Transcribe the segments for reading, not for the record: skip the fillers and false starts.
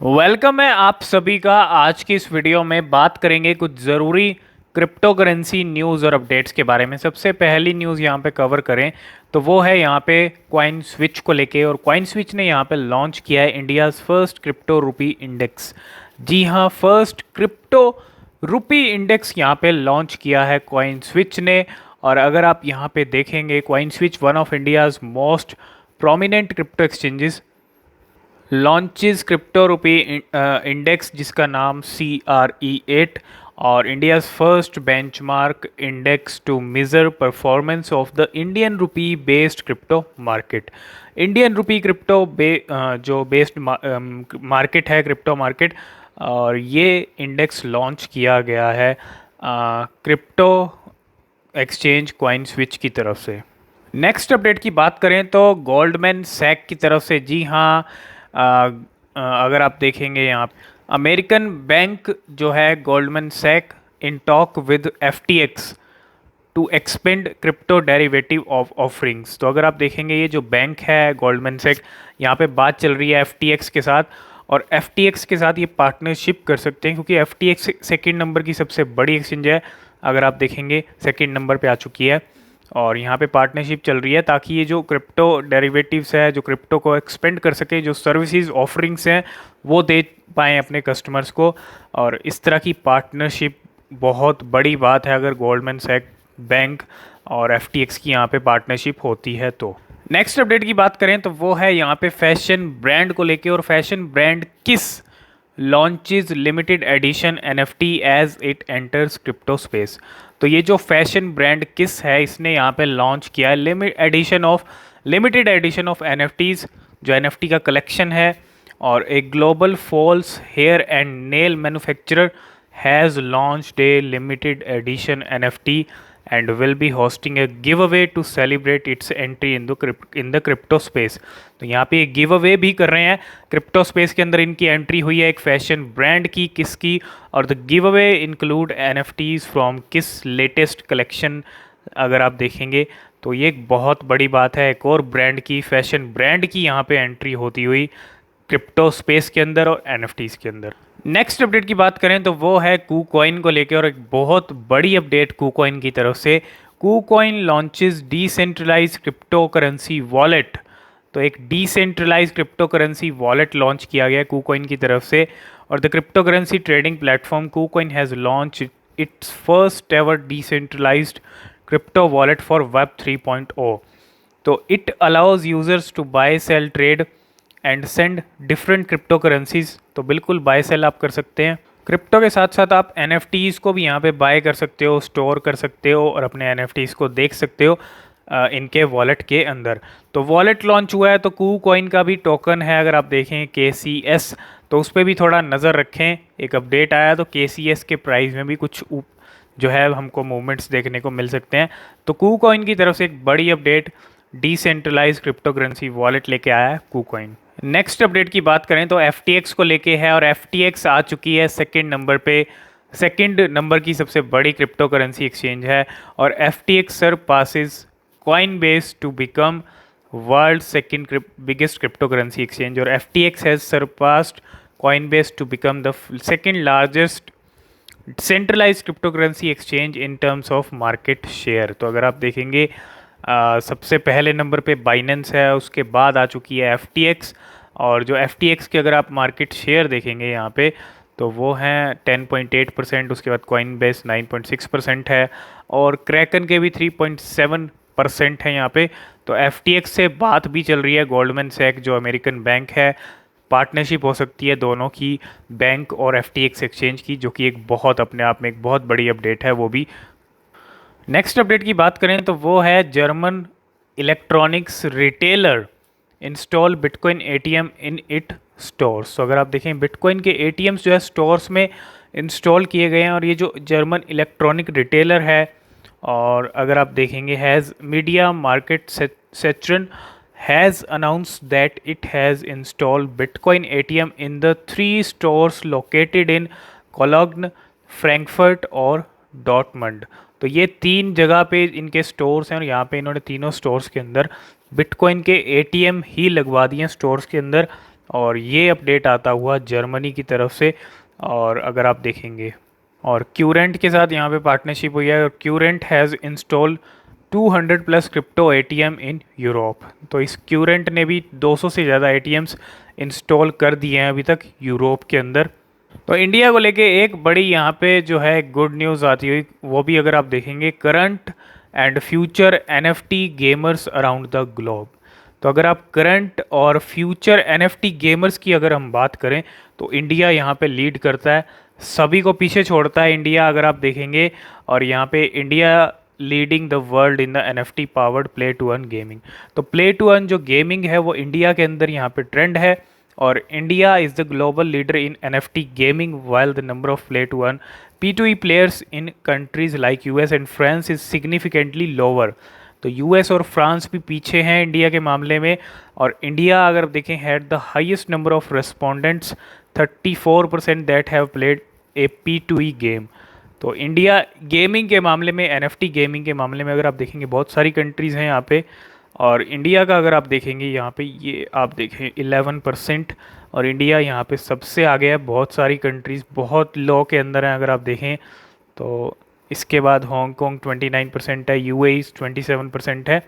Welcome है आप सभी का। आज की इस वीडियो में बात करेंगे कुछ ज़रूरी क्रिप्टो करेंसी न्यूज़ और अपडेट्स के बारे में। सबसे पहली न्यूज़ यहाँ पे कवर करें तो वो है यहाँ पे कॉइन स्विच को लेके, और कॉइन स्विच ने यहाँ पे लॉन्च किया है India's first crypto rupee index. जी हाँ, फर्स्ट क्रिप्टो रुपी इंडेक्स यहाँ पे लॉन्च किया है कॉइन स्विच ने। और अगर आप यहाँ पे देखेंगे, CoinSwitch one of India's most prominent crypto exchanges launches crypto rupee index, जिसका नाम CRE8, और India's first benchmark index to measure performance of the Indian rupee based crypto market. Indian rupee crypto जो based market है, crypto market, और ये index launch किया गया है क्रिप्टो एक्सचेंज कॉइन स्विच की तरफ से। नेक्स्ट अपडेट की बात करें तो गोल्डमैन सैक की तरफ से, जी हाँ, अगर आप देखेंगे यहाँ अमेरिकन बैंक जो है Goldman Sachs in talk with FTX to expand crypto derivative of offerings. तो अगर आप देखेंगे, ये जो बैंक है गोल्डमैन सैक, यहाँ पे बात चल रही है FTX के साथ, और FTX के साथ ये पार्टनरशिप कर सकते हैं क्योंकि FTX सेकंड नंबर की सबसे बड़ी एक्सचेंज है। अगर आप देखेंगे सेकंड नंबर पे आ चुकी है, और यहाँ पे पार्टनरशिप चल रही है ताकि ये जो क्रिप्टो डेरिवेटिव्स है, जो क्रिप्टो को एक्सपेंड कर सके, जो सर्विसेज ऑफरिंग्स हैं वो दे पाएँ अपने कस्टमर्स को। और इस तरह की पार्टनरशिप बहुत बड़ी बात है अगर गोल्डमैन सैक बैंक और FTX की यहाँ पे पार्टनरशिप होती है तो। नेक्स्ट अपडेट की बात करें तो वो है यहाँ पे फैशन ब्रांड को लेके, और fashion brand Kiss launches limited edition NFT as it enters crypto space. तो ये जो फैशन ब्रांड किस है, इसने यहाँ पे लॉन्च किया है लिमिटेड एडिशन ऑफ NFTs, जो NFT का कलेक्शन है। और एक global false hair and nail manufacturer has launched a limited edition NFT and will be hosting a giveaway to celebrate its entry in the crypto space। तो यहाँ पे give away भी कर रहे हैं। क्रिप्टो स्पेस के अंदर इनकी एंट्री हुई है एक फैशन ब्रांड की, किसकी, और the give away include NFTs from किस लेटेस्ट कलेक्शन। अगर आप देखेंगे तो ये एक बहुत बड़ी बात है, एक और ब्रांड की, फैशन ब्रांड की यहाँ पे एंट्री होती हुई क्रिप्टो स्पेस के अंदर और NFTs के अंदर। नेक्स्ट अपडेट की बात करें तो वो है KuCoin को लेकर, और एक बहुत बड़ी अपडेट KuCoin की तरफ से। KuCoin launches decentralize crypto currency wallet. तो एक decentralize crypto currency wallet launch किया गया है KuCoin की तरफ से, और the crypto currency trading platform KuCoin has launch its first ever decentralized crypto wallet for web 3.0। तो it allows users to buy sell trade and send different crypto currencies. तो बिल्कुल बाय सेल आप कर सकते हैं। क्रिप्टो के साथ साथ आप NFTs को भी यहाँ पे बाय कर सकते हो, स्टोर कर सकते हो, और अपने NFTs को देख सकते हो इनके वॉलेट के अंदर। तो वॉलेट लॉन्च हुआ है, तो KuCoin का भी टोकन है, अगर आप देखें KCS, तो उस पर भी थोड़ा नज़र रखें। एक अपडेट आया तो KCS के प्राइस में भी कुछ जो है हमको मूवमेंट्स देखने को मिल सकते हैं। तो KuCoin की तरफ से एक बड़ी update, decentralize crypto currency wallet लेके आया है KuCoin। नेक्स्ट अपडेट की बात करें तो FTX को लेके है, और FTX आ चुकी है सेकंड नंबर पे। सेकंड नंबर की सबसे बड़ी क्रिप्टो करेंसी एक्सचेंज है, और FTX surpasses Coinbase to become world second biggest crypto currency exchange, और FTX has surpassed Coinbase to become the second largest centralize crypto currency exchange in terms of market share. तो अगर आप देखेंगे सबसे पहले number पे बाइनेंस है, उसके बाद आ चुकी है FTX, और जो FTX के अगर आप मार्केट शेयर देखेंगे यहाँ पे तो वो हैं 10.8%, उसके बाद Coinbase 9.6% है, और क्रैकन के भी 3.7% है यहाँ पे। तो FTX से बात भी चल रही है, गोल्डमैन सैक जो अमेरिकन बैंक है, पार्टनरशिप हो सकती है दोनों की, बैंक और FTX एक्सचेंज की, जो कि एक बहुत अपने आप में एक बहुत बड़ी अपडेट है वो भी। नेक्स्ट अपडेट की बात करें तो वो है German electronics retailer install bitcoin ATM in it stores. तो अगर आप देखें बिटकॉइन के ATMs जो है स्टोर्स में इंस्टॉल किए गए हैं, और ये जो जर्मन इलेक्ट्रॉनिक रिटेलर है, और अगर आप देखेंगे has media market Saturn has announce that it has installed bitcoin ATM in the 3 stores located in Cologne, Frankfurt और डॉर्टमंड। तो ये 3 जगह पे इनके स्टोर्स हैं, और यहाँ पे इन्होंने तीनों स्टोर्स के अंदर बिटकॉइन के ATM ही लगवा दिए हैं स्टोर्स के अंदर, और ये अपडेट आता हुआ जर्मनी की तरफ से। और अगर आप देखेंगे, और क्यूरेंट के साथ यहाँ पे पार्टनरशिप हुई है, और Kurant has install 200 plus crypto ATM in Europe. तो इस क्यूरेंट ने भी 200 से ज़्यादा एटीएम्स इंस्टॉल कर दिए हैं अभी तक यूरोप के अंदर। तो इंडिया को लेके एक बड़ी यहाँ पे जो है गुड न्यूज़ आती हुई, वो भी अगर आप देखेंगे, current and future NFT gamers around the globe. तो अगर आप करंट और फ्यूचर एनएफटी गेमर्स की अगर हम बात करें तो इंडिया यहाँ पे लीड करता है, सभी को पीछे छोड़ता है इंडिया अगर आप देखेंगे। और यहाँ पे India leading the world in the NFT powered play to earn gaming. तो प्ले टू अर्न जो गेमिंग है वो इंडिया के अंदर यहाँ पे ट्रेंड है, और India is the global leader in NFT gaming while the number of play to earn P2E players in countries like US and France is significantly lower. तो यूएस और फ्रांस भी पीछे हैं इंडिया के मामले में। और इंडिया अगर देखें had the highest number of respondents 34% that have played a P2E game. तो इंडिया गेमिंग के मामले में, एनएफटी गेमिंग के मामले में अगर आप देखेंगे बहुत सारी कंट्रीज़ हैं यहाँ पे, और इंडिया का अगर आप देखेंगे यहाँ पे, ये आप देखें 11%, और इंडिया यहाँ पे सबसे आगे है। बहुत सारी कंट्रीज़ बहुत लो के अंदर हैं अगर आप देखें तो। इसके बाद हांगकॉन्ग 29% है, यूएई 27% है।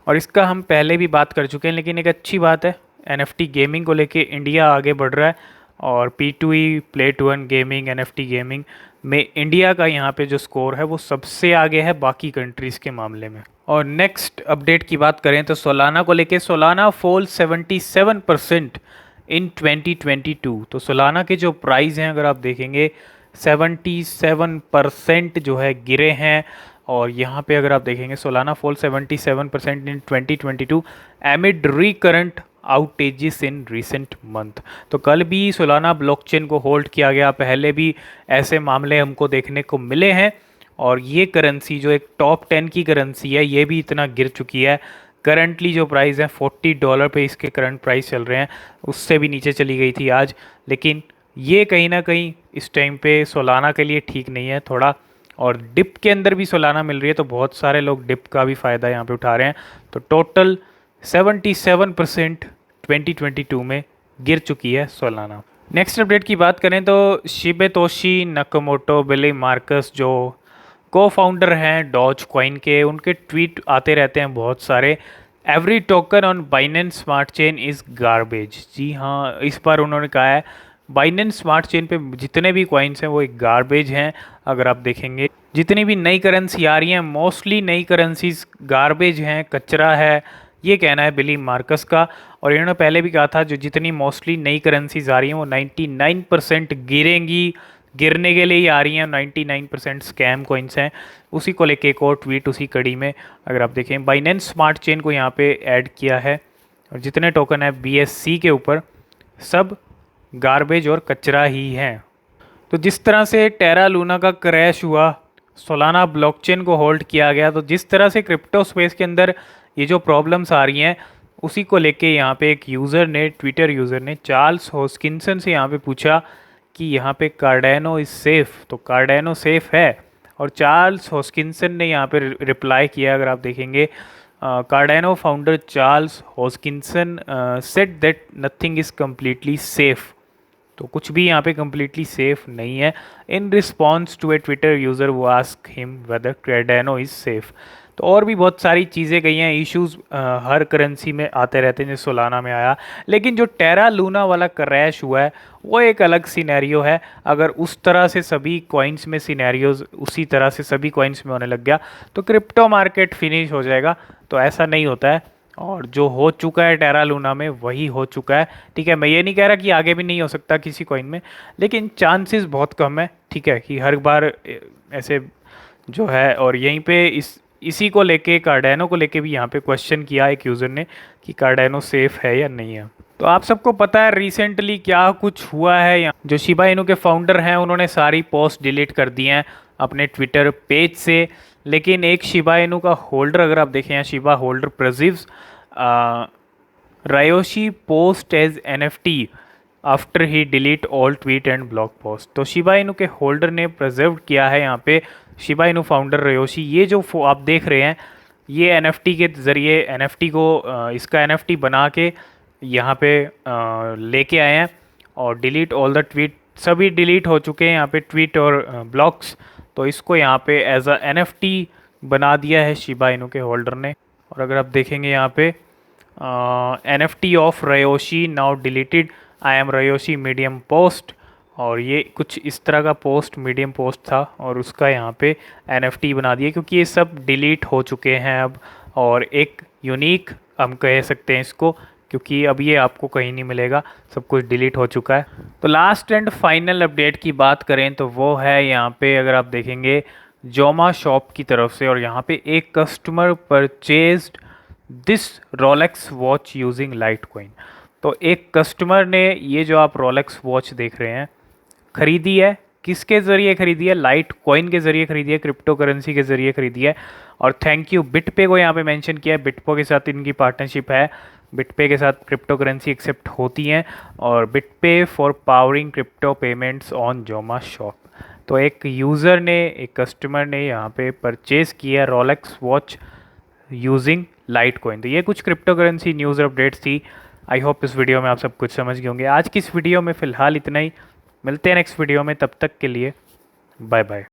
और इसका हम पहले भी बात कर चुके हैं, लेकिन एक अच्छी बात है, एनएफटी गेमिंग को लेके इंडिया आगे बढ़ रहा है। और P2E play to earn gaming, NFT gaming में इंडिया का यहाँ पे जो स्कोर है वो सबसे आगे है बाकी कंट्रीज़ के मामले में। और नेक्स्ट अपडेट की बात करें तो सोलाना को लेके, सोलाना फॉल 77% इन 2022। तो सोलाना के जो प्राइस हैं अगर आप देखेंगे 77% जो है गिरे हैं। और यहाँ पे अगर आप देखेंगे Solana fall 77% in 2022 एमिड recurrent outages in recent month. तो कल भी सोलाना ब्लॉकचेन को होल्ड किया गया, पहले भी ऐसे मामले हमको देखने को मिले हैं। और ये करेंसी जो एक टॉप 10 की करेंसी है, ये भी इतना गिर चुकी है। करंटली जो प्राइस है $40 पे इसके करंट प्राइस चल रहे हैं, उससे भी नीचे चली गई थी आज। लेकिन ये कहीं ना कहीं इस टाइम पे सोलाना के लिए ठीक नहीं है थोड़ा। और डिप के अंदर भी सोलाना मिल रही है, तो बहुत सारे लोग डिप का भी फ़ायदा यहाँ पे उठा रहे हैं। तो टोटल 77% 2022 में गिर चुकी है सोलाना। नेक्स्ट अपडेट की बात करें तो शिबेतोशी नकामोटो, बिली मार्कस जो को फाउंडर हैं डॉज कॉइन के, उनके ट्वीट आते रहते हैं बहुत सारे। Every token on Binance smart chain is garbage. जी हाँ, इस बार उन्होंने कहा है बाइनेंस स्मार्ट चेन पे जितने भी कॉइन्स हैं वो एक गार्बेज हैं। अगर आप देखेंगे जितनी भी नई करेंसी आ रही हैं, मोस्टली नई करेंसीज गार्बेज हैं, कचरा है, ये कहना है बिली मार्कस का। और इन्होंने पहले भी कहा था जो जितनी मोस्टली नई करेंसीज आ रही हैं वो 99% गिरेंगी, गिरने के लिए ही आ रही हैं, 99% स्कैम कॉइन्स हैं। उसी को लेके एक और ट्वीट उसी कड़ी में अगर आप देखें, बाइनेंस स्मार्ट चेन को यहाँ पे ऐड किया है, और जितने टोकन है BSC के ऊपर सब गार्बेज और कचरा ही हैं। तो जिस तरह से टेरा लूना का क्रैश हुआ, सोलाना ब्लॉकचेन को होल्ड किया गया, तो जिस तरह से क्रिप्टो स्पेस के अंदर ये जो प्रॉब्लम्स आ रही हैं उसी को लेके यहाँ पे एक यूज़र ने, ट्विटर यूज़र ने चार्ल्स हॉस्किंसन से यहाँ पे पूछा कि यहाँ पे कार्डेनो इज़ सेफ़। तो कार्डेनो सेफ़ है, और चार्ल्स हॉस्किंसन ने यहाँ पे रिप्लाई किया। अगर आप देखेंगे Cardano founder Charles Hoskinson said that nothing is completely safe. तो कुछ भी यहाँ पे कम्प्लीटली सेफ़ नहीं है। In response to a Twitter user वो ask him whether Cardano is safe. तो और भी बहुत सारी चीज़ें कही हैं, इश्यूज़ हर करेंसी में आते रहते हैं, जैसे सोलाना में आया। लेकिन जो टेरा लूना वाला क्रैश हुआ है वो एक अलग सिनेरियो है। अगर उस तरह से सभी कॉइन्स में सिनेरियोज उसी तरह से सभी कॉइन्स में होने लग गया तो क्रिप्टो मार्केट फिनिश हो जाएगा। तो ऐसा नहीं होता है, और जो हो चुका है टेरा लूना में वही हो चुका है। ठीक है, मैं ये नहीं कह रहा कि आगे भी नहीं हो सकता किसी कॉइन में, लेकिन चांसेस बहुत कम है। ठीक है, कि हर बार ऐसे जो है। और यहीं पे इसी को लेके, कार्डेनो को लेके भी यहाँ पे क्वेश्चन किया एक यूज़र ने कि कार्डेनो सेफ़ है या नहीं है। तो आप सबको पता है रिसेंटली क्या कुछ हुआ है। यहाँ जो शिबा इनू के फाउंडर हैं उन्होंने सारी पोस्ट डिलीट कर दी हैं अपने ट्विटर पेज से। लेकिन एक शिबा इनू का होल्डर अगर आप देखें, यहाँ शिबा होल्डर प्रजिव्स Ryoshi post as NFT after he deleted all tweet and blog post. तो शिबा इनू के होल्डर ने प्रिजर्व किया है यहाँ पे शिबा इनू फाउंडर रायोशी। ये जो आप देख रहे हैं ये NFT के ज़रिए NFT को इसका NFT बना के यहाँ पे लेके आए हैं। और डिलीट ऑल द ट्वीट, सभी डिलीट हो चुके हैं यहाँ पे ट्वीट और ब्लॉग्स। तो इसको यहाँ पे एज अ NFT बना दिया है शिबा इनू के होल्डर ने। और अगर आप देखेंगे यहाँ पे NFT of Ryoshi now deleted, I am Ryoshi Medium post. और ये कुछ इस तरह का पोस्ट मीडियम पोस्ट था और उसका यहाँ पे NFT बना दिया, क्योंकि ये सब डिलीट हो चुके हैं अब। और एक यूनिक हम कह सकते हैं इसको, क्योंकि अब ये आपको कहीं नहीं मिलेगा, सब कुछ डिलीट हो चुका है। तो लास्ट एंड फाइनल अपडेट की बात करें तो वो है यहाँ पे, अगर आप देखेंगे जोमा शॉप की तरफ से, और यहाँ पे एक customer purchased this Rolex watch using Litecoin. तो एक कस्टमर ने ये जो आप रोलेक्स वॉच देख रहे हैं खरीदी है। किसके ज़रिए खरीदी है? लाइट कॉइन के ज़रिए खरीदी है, क्रिप्टो करेंसी के ज़रिए खरीदी है। और थैंक यू बिटपे को यहाँ पे मेंशन किया है, बिटपो के साथ इनकी पार्टनरशिप है, बिटपे के साथ क्रिप्टो करेंसी एक्सेप्ट होती हैं। और BitPay for powering crypto payments on Jomashop. तो एक यूज़र ने, एक कस्टमर ने यहाँ पे परचेज़ किया Rolex watch using light coin. तो ये कुछ क्रिप्टो करेंसी न्यूज़ अपडेट्स थी। आई होप इस वीडियो में आप सब कुछ समझ गए होंगे। आज की इस वीडियो में फ़िलहाल इतना ही, मिलते हैं नेक्स्ट वीडियो में, तब तक के लिए बाय बाय।